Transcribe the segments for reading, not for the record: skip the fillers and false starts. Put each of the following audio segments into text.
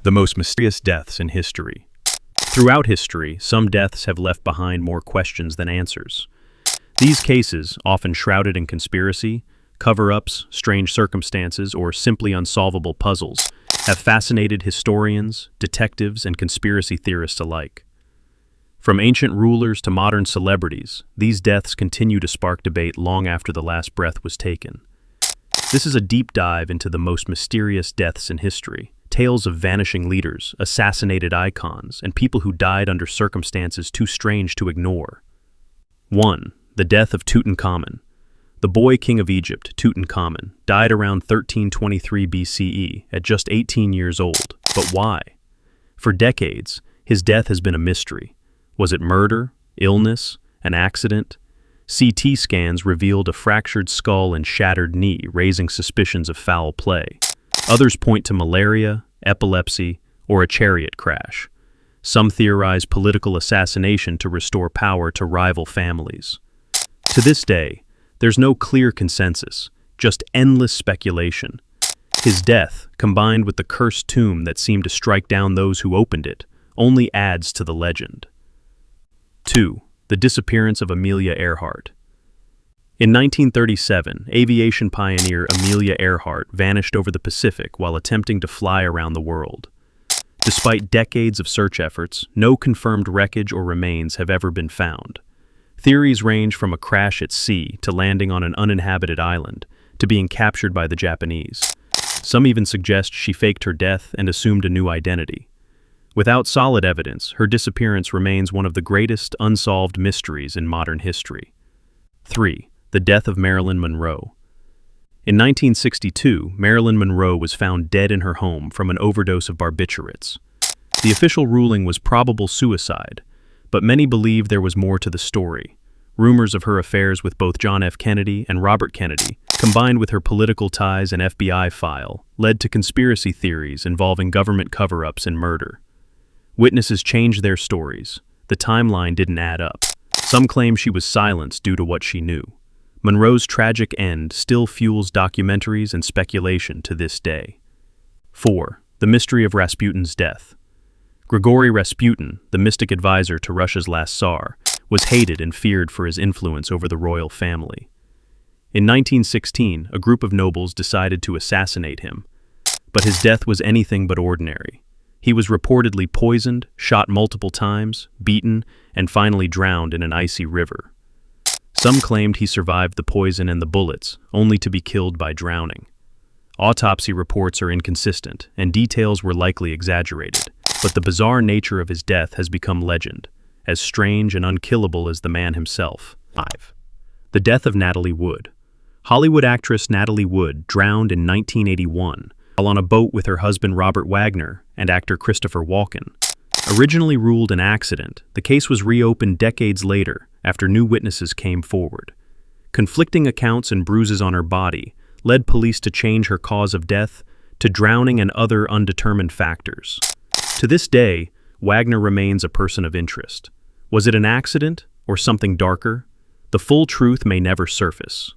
The most mysterious deaths in history. Throughout history, some deaths have left behind more questions than answers. These cases, often shrouded in conspiracy, cover-ups, strange circumstances, or simply unsolvable puzzles, have fascinated historians, detectives, and conspiracy theorists alike. From ancient rulers to modern celebrities, these deaths continue to spark debate long after the last breath was taken. This is a deep dive into the most mysterious deaths in history. Tales of vanishing leaders, assassinated icons, and people who died under circumstances too strange to ignore. 1. The death of Tutankhamun. The boy king of Egypt, Tutankhamun, died around 1323 BCE at just 18 years old. But why? For decades, his death has been a mystery. Was it murder, illness, an accident? CT scans revealed a fractured skull and shattered knee, raising suspicions of foul play. Others point to malaria, epilepsy, or a chariot crash. Some theorize political assassination to restore power to rival families. To this day, there's no clear consensus, just endless speculation. His death, combined with the cursed tomb that seemed to strike down those who opened it, only adds to the legend. 2. The disappearance of Amelia Earhart. In 1937, aviation pioneer Amelia Earhart vanished over the Pacific while attempting to fly around the world. Despite decades of search efforts, no confirmed wreckage or remains have ever been found. Theories range from a crash at sea to landing on an uninhabited island to being captured by the Japanese. Some even suggest she faked her death and assumed a new identity. Without solid evidence, her disappearance remains one of the greatest unsolved mysteries in modern history. 3. The death of Marilyn Monroe. In 1962, Marilyn Monroe was found dead in her home from an overdose of barbiturates. The official ruling was probable suicide, but many believe there was more to the story. Rumors of her affairs with both John F. Kennedy and Robert Kennedy, combined with her political ties and FBI file, led to conspiracy theories involving government cover-ups and murder. Witnesses changed their stories. The timeline didn't add up. Some claim she was silenced due to what she knew. Monroe's tragic end still fuels documentaries and speculation to this day. 4. The mystery of Rasputin's death. Grigory Rasputin, the mystic advisor to Russia's last Tsar, was hated and feared for his influence over the royal family. In 1916, a group of nobles decided to assassinate him, but his death was anything but ordinary. He was reportedly poisoned, shot multiple times, beaten, and finally drowned in an icy river. Some claimed he survived the poison and the bullets, only to be killed by drowning. Autopsy reports are inconsistent, and details were likely exaggerated, but the bizarre nature of his death has become legend, as strange and unkillable as the man himself. 5. The death of Natalie Wood. Hollywood actress Natalie Wood drowned in 1981 while on a boat with her husband Robert Wagner and actor Christopher Walken. Originally ruled an accident, the case was reopened decades later after new witnesses came forward. Conflicting accounts and bruises on her body led police to change her cause of death to drowning and other undetermined factors. To this day, Wagner remains a person of interest. Was it an accident or something darker? The full truth may never surface.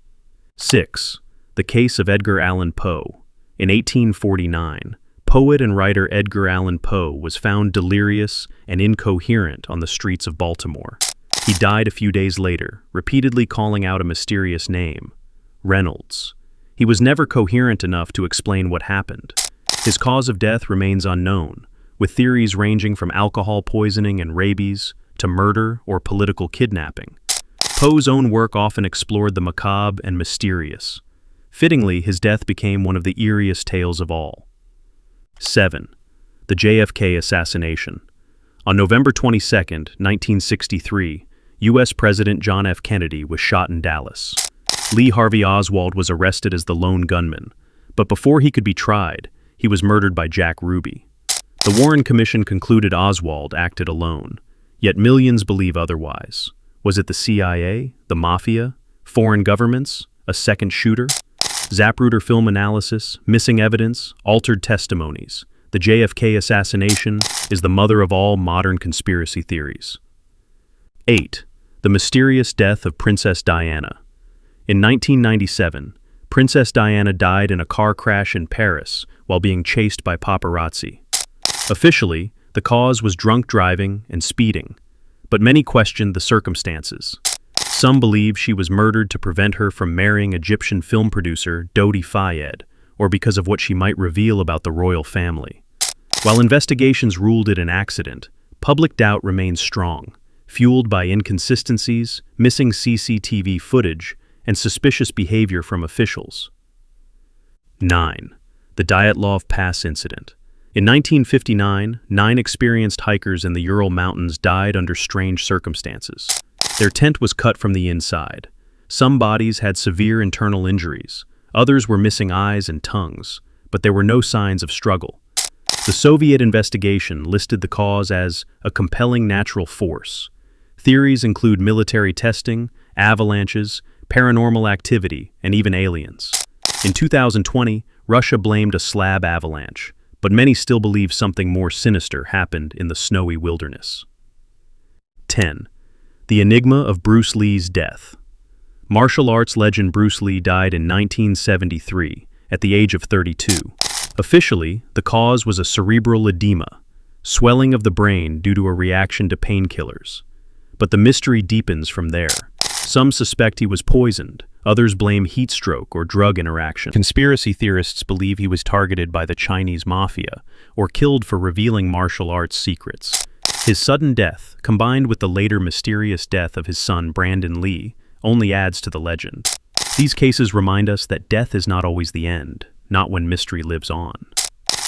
6. The case of Edgar Allan Poe. In 1849, poet and writer Edgar Allan Poe was found delirious and incoherent on the streets of Baltimore. He died a few days later, repeatedly calling out a mysterious name, Reynolds. He was never coherent enough to explain what happened. His cause of death remains unknown, with theories ranging from alcohol poisoning and rabies to murder or political kidnapping. Poe's own work often explored the macabre and mysterious. Fittingly, his death became one of the eeriest tales of all. 7. The JFK assassination. On November 22, 1963, U.S. President John F. Kennedy was shot in Dallas. Lee Harvey Oswald was arrested as the lone gunman, but before he could be tried, he was murdered by Jack Ruby. The Warren Commission concluded Oswald acted alone, yet millions believe otherwise. Was it the CIA, the Mafia, foreign governments, a second shooter? Zapruder film analysis, missing evidence, altered testimonies. The JFK assassination is the mother of all modern conspiracy theories. 8. The mysterious death of Princess Diana. In 1997, Princess Diana died in a car crash in Paris while being chased by paparazzi. Officially, the cause was drunk driving and speeding, but many questioned the circumstances. Some believe she was murdered to prevent her from marrying Egyptian film producer Dodi Fayed, or because of what she might reveal about the royal family. While investigations ruled it an accident, public doubt remains strong, fueled by inconsistencies, missing CCTV footage, and suspicious behavior from officials. 9. The Dyatlov Pass incident. In 1959, 9 experienced hikers in the Ural Mountains died under strange circumstances. Their tent was cut from the inside. Some bodies had severe internal injuries. Others were missing eyes and tongues, but there were no signs of struggle. The Soviet investigation listed the cause as a compelling natural force. Theories include military testing, avalanches, paranormal activity, and even aliens. In 2020, Russia blamed a slab avalanche, but many still believe something more sinister happened in the snowy wilderness. 10. The enigma of Bruce Lee's death. Martial arts legend Bruce Lee died in 1973 at the age of 32. Officially, the cause was a cerebral edema, swelling of the brain due to a reaction to painkillers. But the mystery deepens from there. Some suspect he was poisoned, others blame heat stroke or drug interaction. Conspiracy theorists believe he was targeted by the Chinese mafia or killed for revealing martial arts secrets. His sudden death, combined with the later mysterious death of his son Brandon Lee, only adds to the legend. These cases remind us that death is not always the end, not when mystery lives on.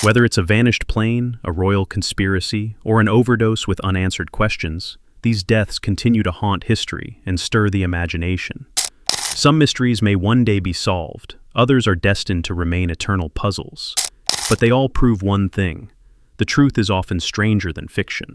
Whether it's a vanished plane, a royal conspiracy, or an overdose with unanswered questions, these deaths continue to haunt history and stir the imagination. Some mysteries may one day be solved, others are destined to remain eternal puzzles. But they all prove one thing: the truth is often stranger than fiction.